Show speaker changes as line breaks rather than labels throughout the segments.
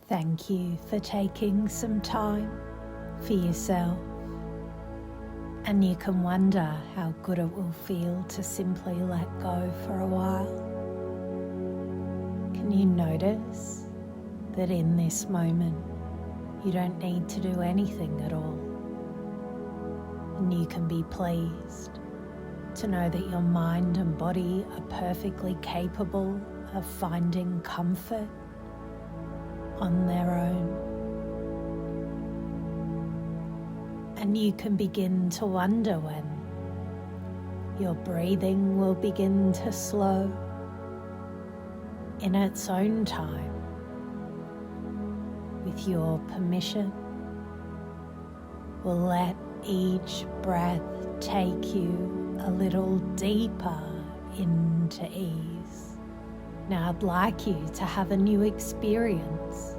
Thank you for taking some time for yourself. And you can wonder how good it will feel to simply let go for a while. Can you notice that in this moment you don't need to do anything at all? And you can be pleased to know that your mind and body are perfectly capable of finding comfort on their own. And you can begin to wonder when your breathing will begin to slow in its own time. With your permission, we'll let each breath take you a little deeper into ease. Now I'd like you to have a new experience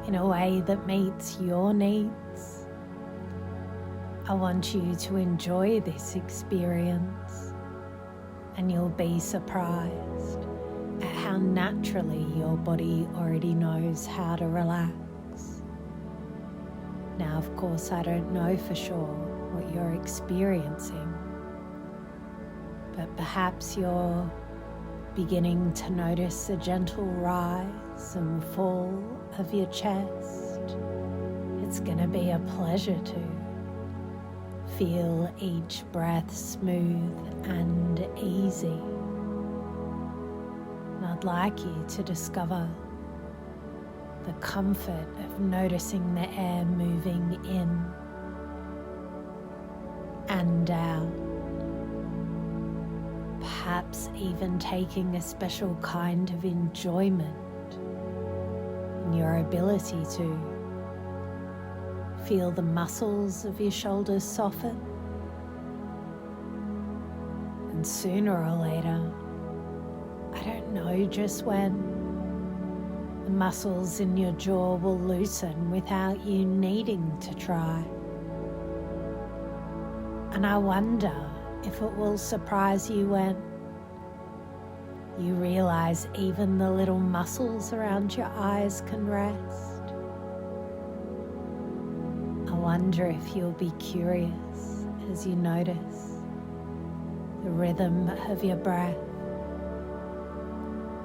in a way that meets your needs. I want you to enjoy this experience, and you'll be surprised at how naturally your body already knows how to relax. Now, of course, I don't know for sure what you're experiencing, but perhaps you're beginning to notice a gentle rise and fall of your chest. It's going to be a pleasure to feel each breath smooth and easy. And I'd like you to discover the comfort of noticing the air moving in and out. Perhaps even taking a special kind of enjoyment in your ability to feel the muscles of your shoulders soften. And sooner or later, I don't know just when, the muscles in your jaw will loosen without you needing to try. And I wonder if it will surprise you when you realize even the little muscles around your eyes can rest. I wonder if you'll be curious as you notice the rhythm of your breath,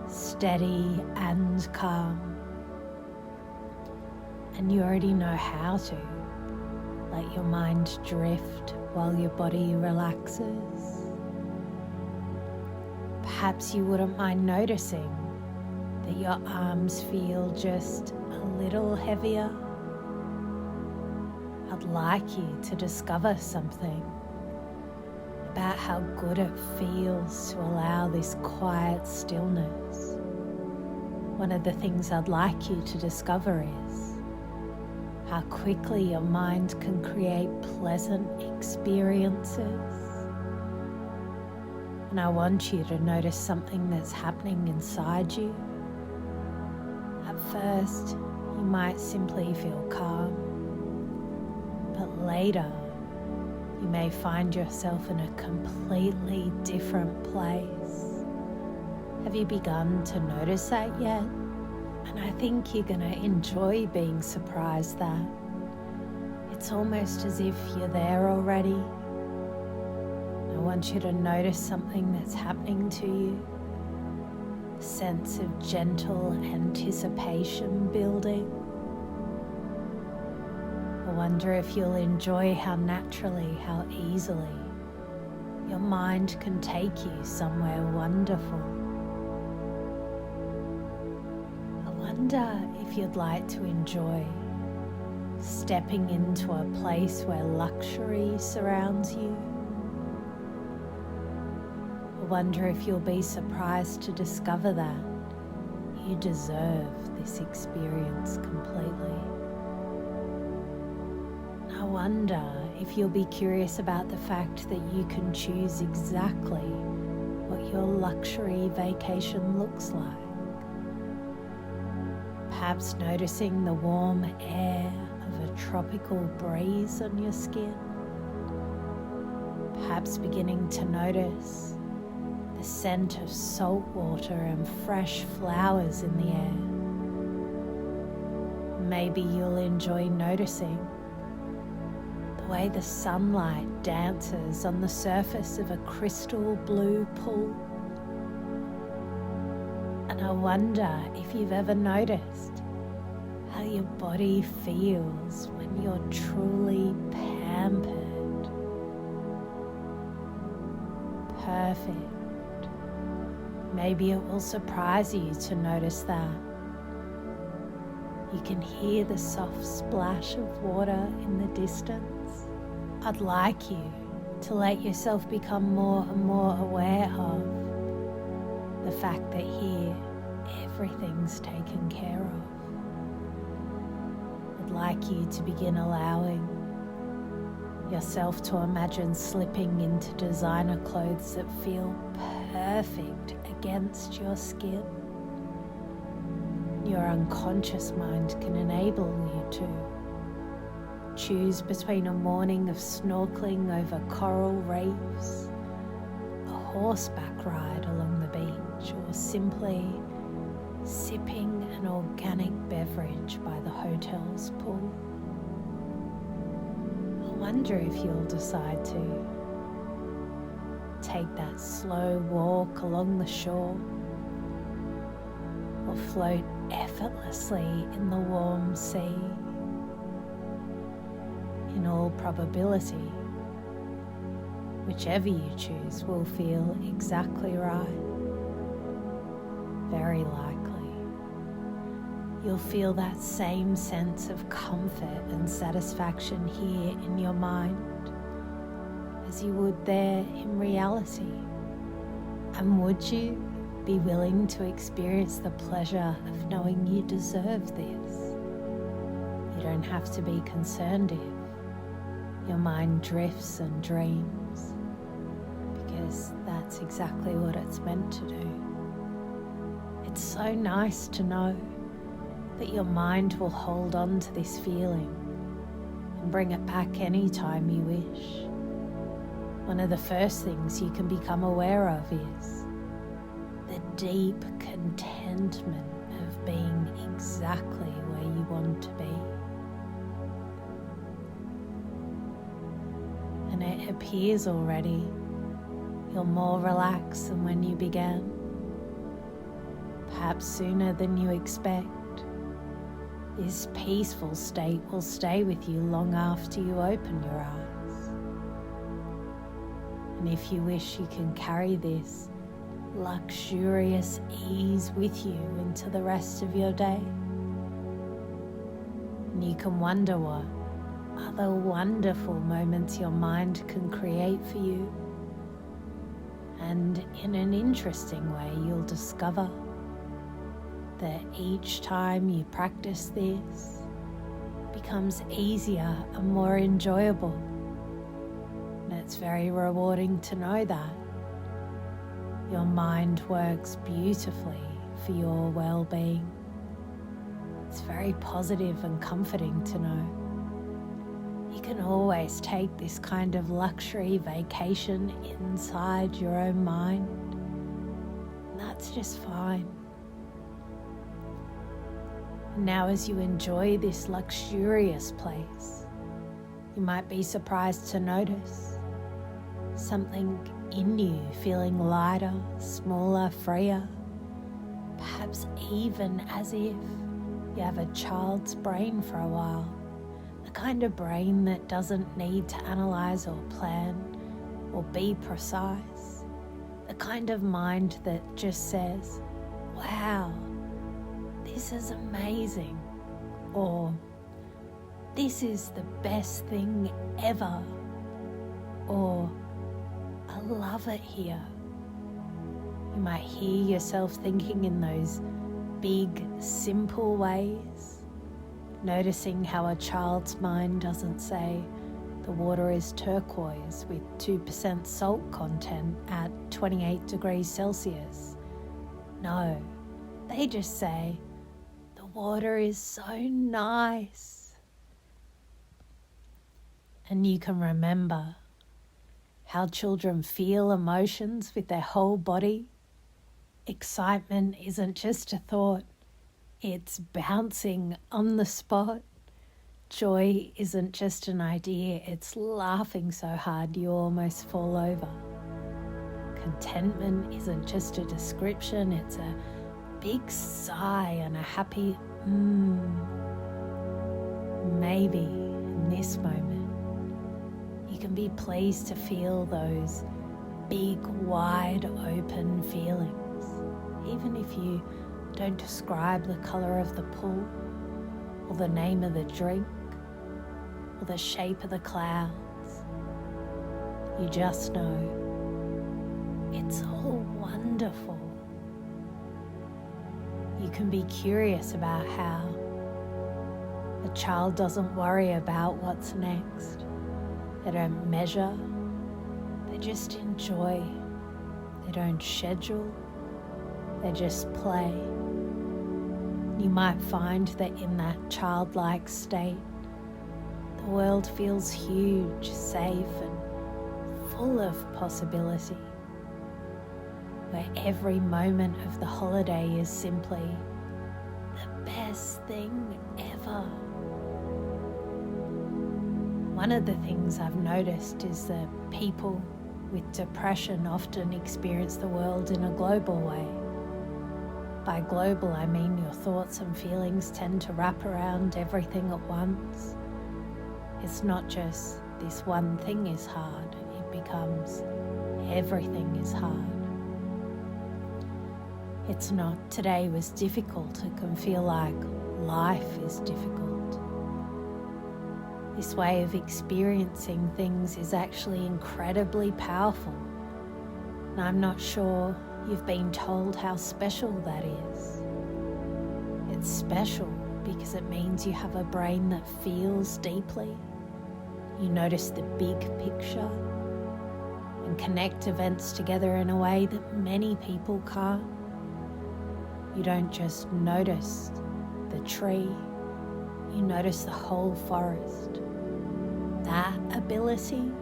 steady and calm. And you already know how to let your mind drift while your body relaxes. Perhaps you wouldn't mind noticing that your arms feel just a little heavier. I'd like you to discover something about how good it feels to allow this quiet stillness. One of the things I'd like you to discover is how quickly your mind can create pleasant experiences. And I want you to notice something that's happening inside you. At first, you might simply feel calm, but later, you may find yourself in a completely different place. Have you begun to notice that yet? And I think you're going to enjoy being surprised that it's almost as if you're there already. I want you to notice something that's happening to you. A sense of gentle anticipation building. I wonder if you'll enjoy how naturally, how easily your mind can take you somewhere wonderful. I wonder if you'd like to enjoy stepping into a place where luxury surrounds you. I wonder if you'll be surprised to discover that you deserve this experience completely. I wonder if you'll be curious about the fact that you can choose exactly what your luxury vacation looks like. Perhaps noticing the warm air of a tropical breeze on your skin. Perhaps beginning to notice the scent of salt water and fresh flowers in the air. Maybe you'll enjoy noticing the way the sunlight dances on the surface of a crystal blue pool. And I wonder if you've ever noticed how your body feels when you're truly pampered. Perfect. Maybe it will surprise you to notice that. You can hear the soft splash of water in the distance. I'd like you to let yourself become more and more aware of the fact that here everything's taken care of. I'd like you to begin allowing yourself to imagine slipping into designer clothes that feel perfect against your skin. Your unconscious mind can enable you to choose between a morning of snorkeling over coral reefs, a horseback ride along the beach, or simply sipping an organic beverage by the hotel's pool. I wonder if you'll decide to take that slow walk along the shore or float effortlessly in the warm sea. In all probability, whichever you choose will feel exactly right. Very likely, you'll feel that same sense of comfort and satisfaction here in your mind as you would there in reality. And would you be willing to experience the pleasure of knowing you deserve this? You don't have to be concerned if your mind drifts and dreams, because that's exactly what it's meant to do. It's so nice to know that your mind will hold on to this feeling and bring it back anytime you wish. One of the first things you can become aware of is the deep contentment of being exactly where you want to be. And it appears already you're more relaxed than when you began, perhaps sooner than you expect. This peaceful state will stay with you long after you open your eyes. And if you wish, you can carry this luxurious ease with you into the rest of your day. And you can wonder what other wonderful moments your mind can create for you. And in an interesting way, you'll discover that each time you practice this, it becomes easier and more enjoyable. And it's very rewarding to know that your mind works beautifully for your well-being. It's very positive and comforting to know you can always take this kind of luxury vacation inside your own mind, and that's just fine. Now, as you enjoy this luxurious place, you might be surprised to notice something in you feeling lighter, smaller, freer, perhaps even as if you have a child's brain for a while, the kind of brain that doesn't need to analyze or plan or be precise, the kind of mind that just says, wow, this is amazing, or this is the best thing ever, or I love it here. You might hear yourself thinking in those big, simple ways, noticing how a child's mind doesn't say the water is turquoise with 2% salt content at 28 degrees Celsius. No, they just say, the water is so nice. And you can remember how children feel emotions with their whole body. Excitement isn't just a thought, It's bouncing on the spot. Joy isn't just an idea, it's laughing so hard you almost fall over. Contentment isn't just a description, it's a big sigh and a happy Maybe in this moment, you can be pleased to feel those big, wide open feelings, even if you don't describe the color of the pool, or the name of the drink, or the shape of the clouds. You just know it's all wonderful. You can be curious about how a child doesn't worry about what's next. They don't measure, they just enjoy. They don't schedule, they just play. You might find that in that childlike state, the world feels huge, safe, and full of possibility, where every moment of the holiday is simply the best thing ever. One of the things I've noticed is that people with depression often experience the world in a global way. By global, I mean your thoughts and feelings tend to wrap around everything at once. It's not just this one thing is hard, it becomes everything is hard. It's not today was difficult, it can feel like life is difficult. This way of experiencing things is actually incredibly powerful, and I'm not sure you've been told how special that is. It's special because it means you have a brain that feels deeply. You notice the big picture and connect events together in a way that many people can't. You don't just notice the tree, you notice the whole forest. That ability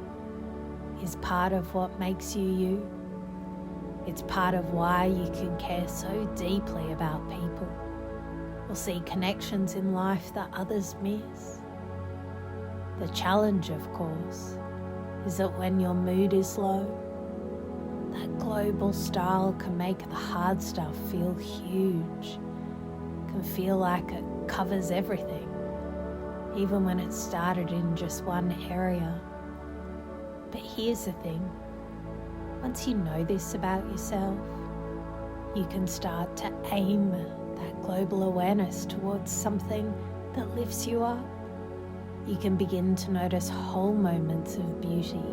is part of what makes you you. It's part of why you can care so deeply about people or see connections in life that others miss. The challenge, of course, is that when your mood is low, that global style can make the hard stuff feel huge, can feel like it covers everything, even when it started in just one area. But here's the thing, once you know this about yourself, you can start to aim that global awareness towards something that lifts you up. You can begin to notice whole moments of beauty,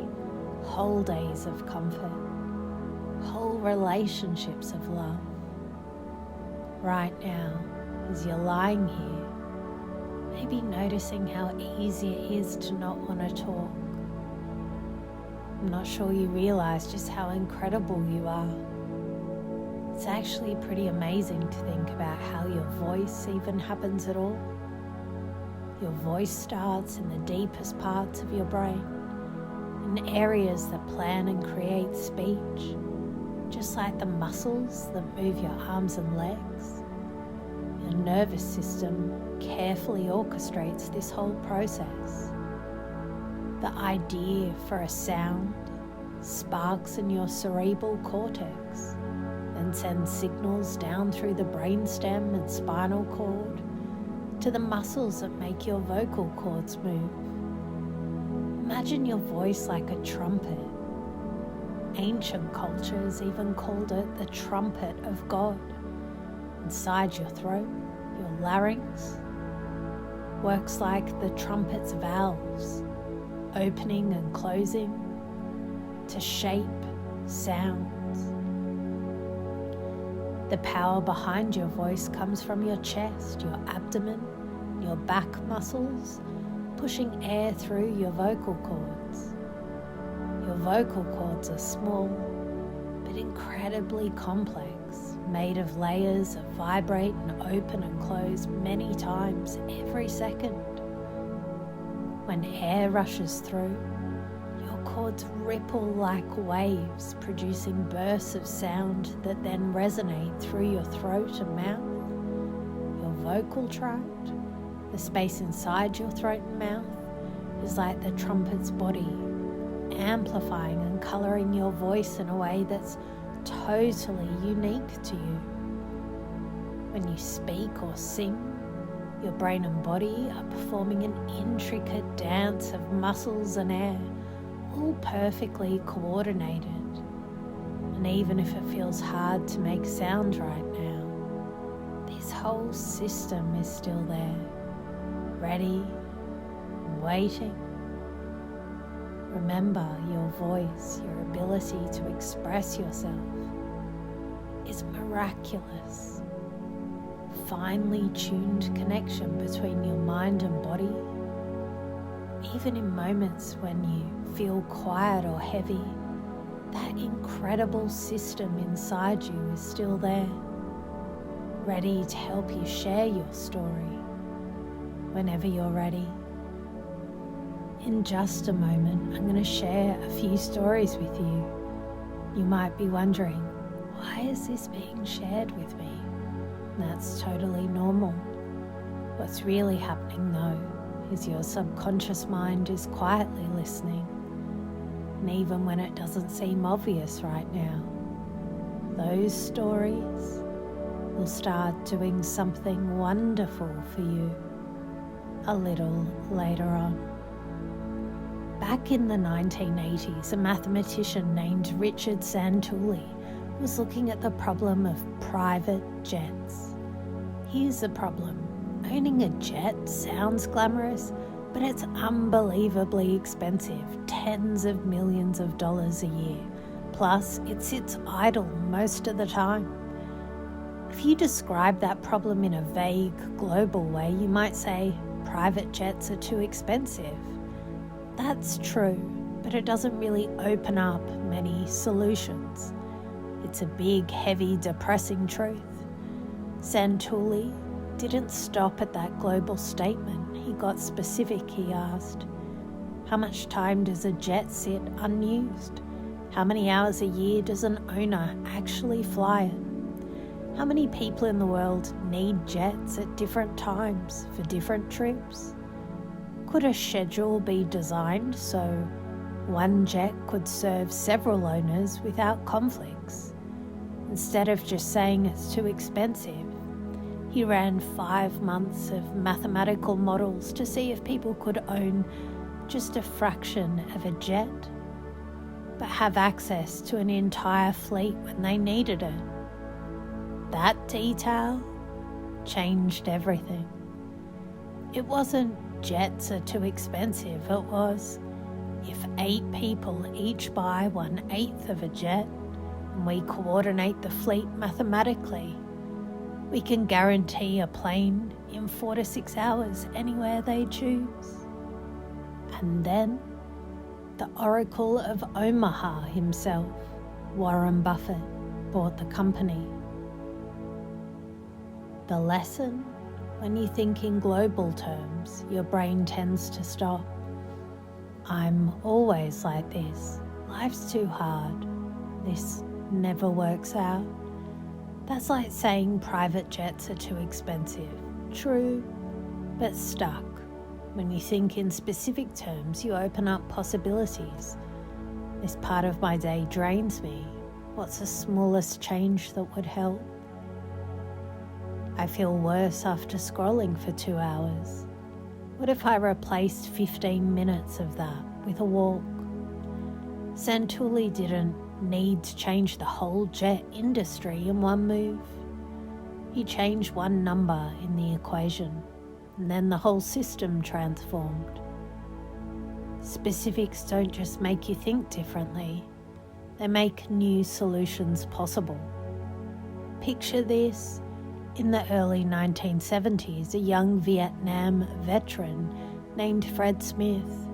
whole days of comfort, whole relationships of love. Right now, as you're lying here, maybe noticing how easy it is to not want to talk. I'm not sure you realize just how incredible you are. It's actually pretty amazing to think about how your voice even happens at all. Your voice starts in the deepest parts of your brain, in areas that plan and create speech, just like the muscles that move your arms and legs. Your nervous system carefully orchestrates this whole process. The idea for a sound sparks in your cerebral cortex, then sends signals down through the brainstem and spinal cord to the muscles that make your vocal cords move. Imagine your voice like a trumpet. Ancient cultures even called it the trumpet of God. Inside your throat, your larynx works like the trumpet's valves, opening and closing to shape sounds. The power behind your voice comes from your chest, your abdomen, your back muscles, pushing air through your vocal cords. Your vocal cords are small, but incredibly complex, made of layers that vibrate and open and close many times every second. When air rushes through, your cords ripple like waves, producing bursts of sound that then resonate through your throat and mouth. Your vocal tract, the space inside your throat and mouth, is like the trumpet's body, amplifying and colouring your voice in a way that's totally unique to you. When you speak or sing, your brain and body are performing an intricate dance of muscles and air, all perfectly coordinated. And even if it feels hard to make sound right now, this whole system is still there, ready and waiting. Remember, your voice, your ability to express yourself is miraculous. Finely tuned connection between your mind and body. Even in moments when you feel quiet or heavy, that incredible system inside you is still there, ready to help you share your story whenever you're ready. In just a moment, I'm going to share a few stories with you. You might be wondering, why is this being shared with me? That's totally normal. What's really happening though is your subconscious mind is quietly listening. And even when it doesn't seem obvious right now, those stories will start doing something wonderful for you a little later on. Back in the 1980s, a mathematician named Richard Santulli was looking at the problem of private jets. Here's the problem. Owning a jet sounds glamorous, but it's unbelievably expensive, tens of millions of dollars a year. Plus, it sits idle most of the time. If you describe that problem in a vague, global way, you might say, private jets are too expensive. That's true, but it doesn't really open up many solutions. It's a big, heavy, depressing truth. Santulli didn't stop at that global statement. He got specific. He asked, how much time does a jet sit unused? How many hours a year does an owner actually fly it? How many people in the world need jets at different times for different trips? Could a schedule be designed so one jet could serve several owners without conflicts? Instead of just saying it's too expensive, he ran 5 months of mathematical models to see if people could own just a fraction of a jet, but have access to an entire fleet when they needed it. That detail changed everything. It wasn't jets are too expensive, it was if 8 people each buy 1/8 of a jet and we coordinate the fleet mathematically, we can guarantee a plane in 4 to 6 hours anywhere they choose. And then the Oracle of Omaha himself, Warren Buffett, bought the company. The lesson: when you think in global terms, your brain tends to stop. I'm always like this. Life's too hard. This never works out. That's like saying private jets are too expensive. True, but stuck. When you think in specific terms, you open up possibilities. This part of my day drains me. What's the smallest change that would help? I feel worse after scrolling for 2 hours. What if I replaced 15 minutes of that with a walk? Santulli didn't need to change the whole jet industry in one move. He changed one number in the equation, and then the whole system transformed. Specifics don't just make you think differently, they make new solutions possible. Picture this. In the early 1970s, a young Vietnam veteran named Fred Smith,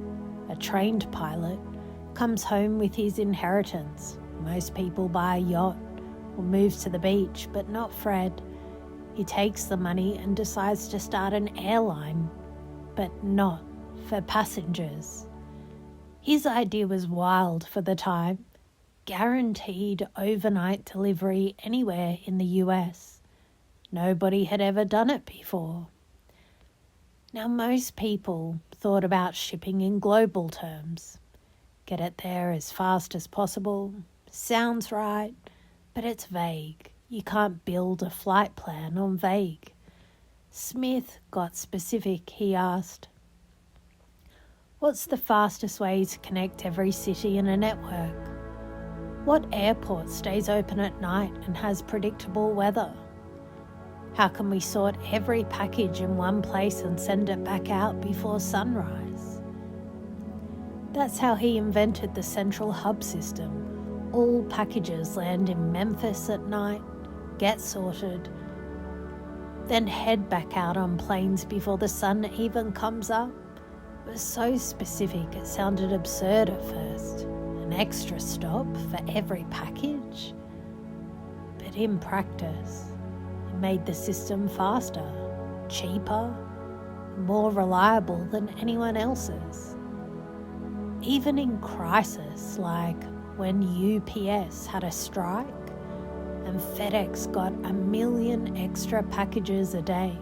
a trained pilot, comes home with his inheritance. Most people buy a yacht or move to the beach, but not Fred. He takes the money and decides to start an airline, but not for passengers. His idea was wild for the time. Guaranteed overnight delivery anywhere in the US. nobody had ever done it before. Now, most people thought about shipping in global terms. Get it there as fast as possible. Sounds right, but it's vague. You can't build a flight plan on vague. Smith got specific. He asked, "What's the fastest way to connect every city in a network? What airport stays open at night and has predictable weather? How can we sort every package in one place and send it back out before sunrise?" That's how he invented the central hub system. All packages land in Memphis at night, get sorted, then head back out on planes before the sun even comes up. It was so specific it sounded absurd at first. An extra stop for every package? But in practice, it made the system faster, cheaper, more reliable than anyone else's. Even in crisis, like when UPS had a strike and FedEx got 1 million extra packages a day,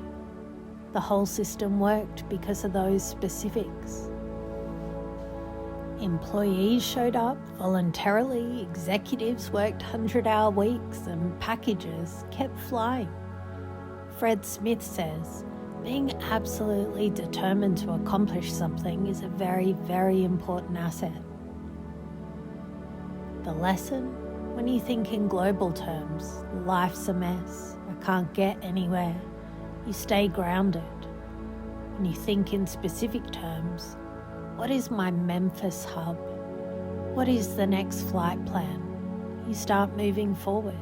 the whole system worked because of those specifics. Employees showed up voluntarily, executives worked 100-hour weeks, and packages kept flying. Fred Smith says, being absolutely determined to accomplish something is a very, very important asset. The lesson? When you think in global terms, life's a mess, I can't get anywhere, you stay grounded. When you think in specific terms, what is my Memphis hub? What is the next flight plan? You start moving forward.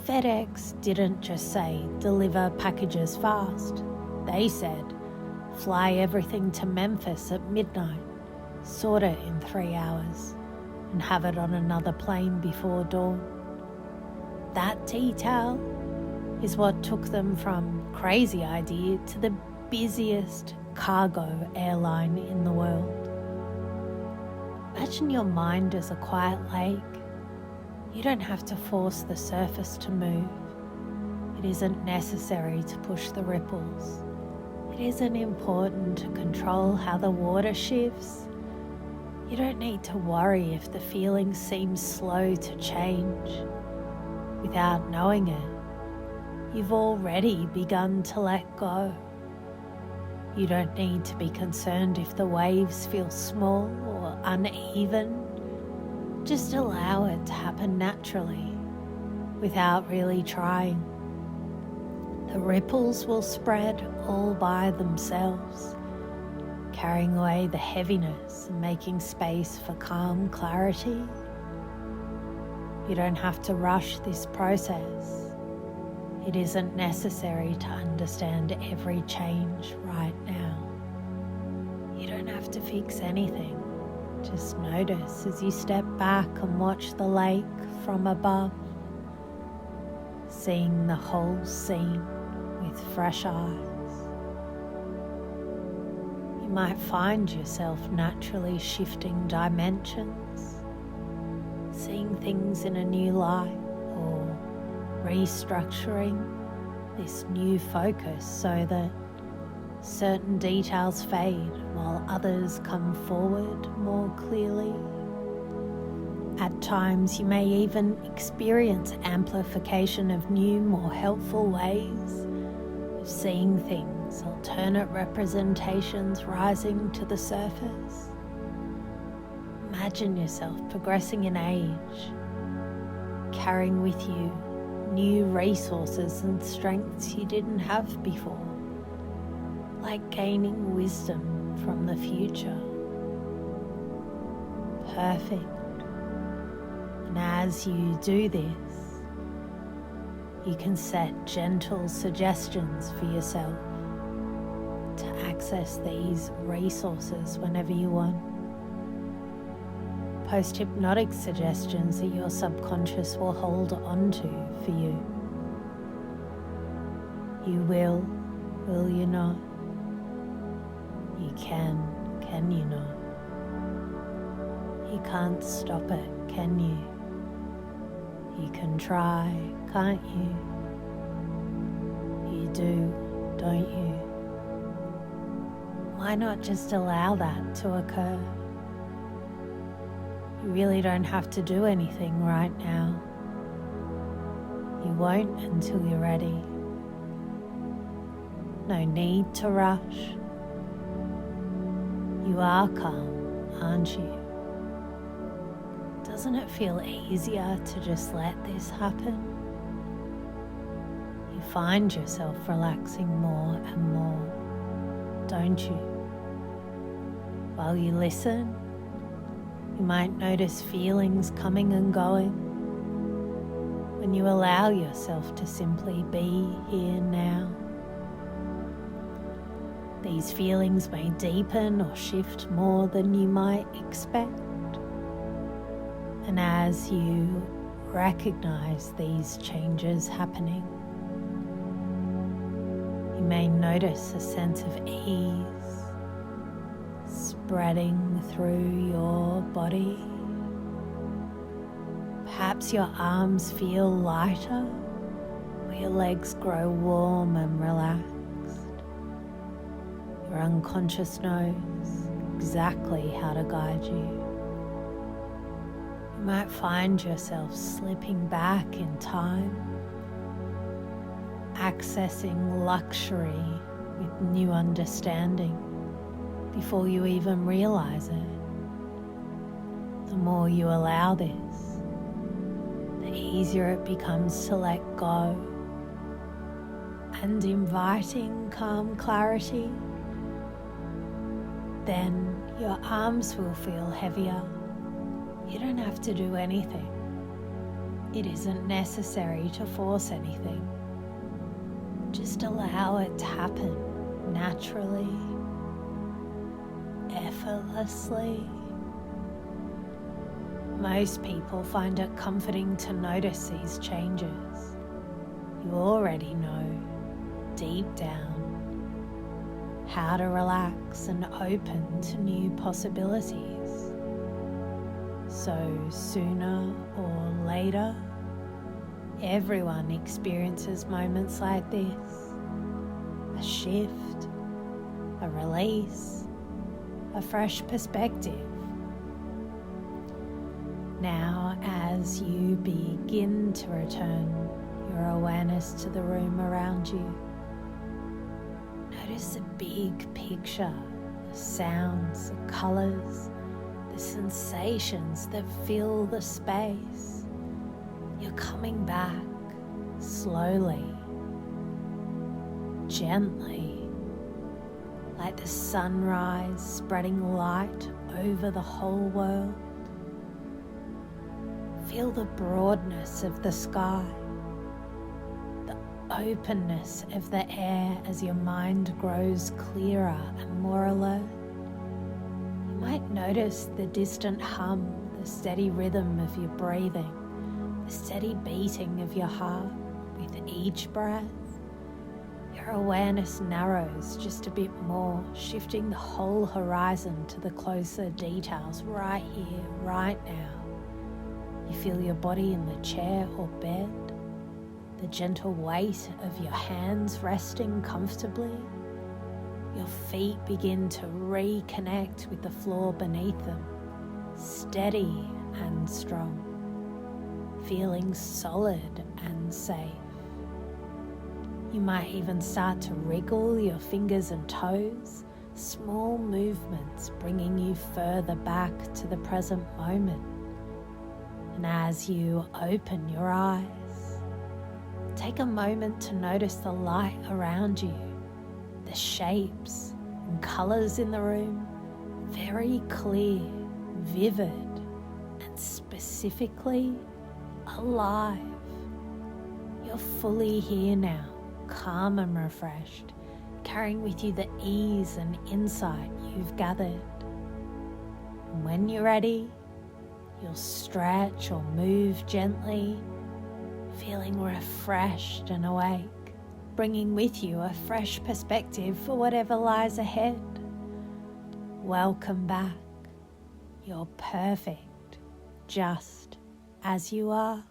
FedEx didn't just say, deliver packages fast. They said, fly everything to Memphis at midnight, sort it in 3 hours, and have it on another plane before dawn. That detail is what took them from crazy idea to the busiest cargo airline in the world. Imagine your mind as a quiet lake. You don't have to force the surface to move. It isn't necessary to push the ripples. It isn't important to control how the water shifts. You don't need to worry if the feeling seems slow to change. Without knowing it, you've already begun to let go. You don't need to be concerned if the waves feel small or uneven. Just allow it to happen naturally, without really trying. The ripples will spread all by themselves, carrying away the heaviness and making space for calm clarity. You don't have to rush this process. It isn't necessary to understand every change right now. You don't have to fix anything. Just notice as you step back and watch the lake from above, seeing the whole scene with fresh eyes. You might find yourself naturally shifting dimensions, seeing things in a new light, or restructuring this new focus so that certain details fade while others come forward more clearly. At times you may even experience amplification of new, more helpful ways of seeing things, alternate representations rising to the surface. Imagine yourself progressing in age, carrying with you new resources and strengths you didn't have before, like gaining wisdom from the future. Perfect. And as you do this, you can set gentle suggestions for yourself to access these resources whenever you want. Post-hypnotic suggestions that your subconscious will hold onto for you. You will you not? You can you not? You can't stop it, can you? You can try, can't you? do, don't you? Why not just allow that to occur? You really don't have to do anything right now. You won't until you're ready. No need to rush. You are calm, aren't you? Doesn't it feel easier to just let this happen? You find yourself relaxing more and more, don't you? While you listen, you might notice feelings coming and going. When you allow yourself to simply be here now, these feelings may deepen or shift more than you might expect. And as you recognize these changes happening, you may notice a sense of ease spreading through your body. Perhaps your arms feel lighter, or your legs grow warm and relaxed. Your unconscious knows exactly how to guide you. You might find yourself slipping back in time, accessing luxury with new understanding before you even realize it. The more you allow this, the easier it becomes to let go. And inviting calm clarity, then your arms will feel heavier. You don't have to do anything. It isn't necessary to force anything. Just allow it to happen naturally, effortlessly. Most people find it comforting to notice these changes. You already know, deep down, how to relax and open to new possibilities. So sooner or later, everyone experiences moments like this. A shift, a release, a fresh perspective. Now, as you begin to return your awareness to the room around you, notice the big picture, the sounds, the colors, the sensations that fill the space. You're coming back slowly, gently, like the sunrise spreading light over the whole world. Feel the broadness of the sky, the openness of the air as your mind grows clearer and more alert. You might notice the distant hum, the steady rhythm of your breathing, the steady beating of your heart with each breath. Your awareness narrows just a bit more, shifting the whole horizon to the closer details right here, right now. You feel your body in the chair or bed, the gentle weight of your hands resting comfortably. Your feet begin to reconnect with the floor beneath them, steady and strong, feeling solid and safe. You might even start to wriggle your fingers and toes, small movements bringing you further back to the present moment. And as you open your eyes, take a moment to notice the light around you, the shapes and colors in the room, very clear, vivid, and specifically alive. You're fully here now, calm and refreshed, carrying with you the ease and insight you've gathered. And when you're ready, you'll stretch or move gently, feeling refreshed and awake, bringing with you a fresh perspective for whatever lies ahead. Welcome back. You're perfect, just as you are.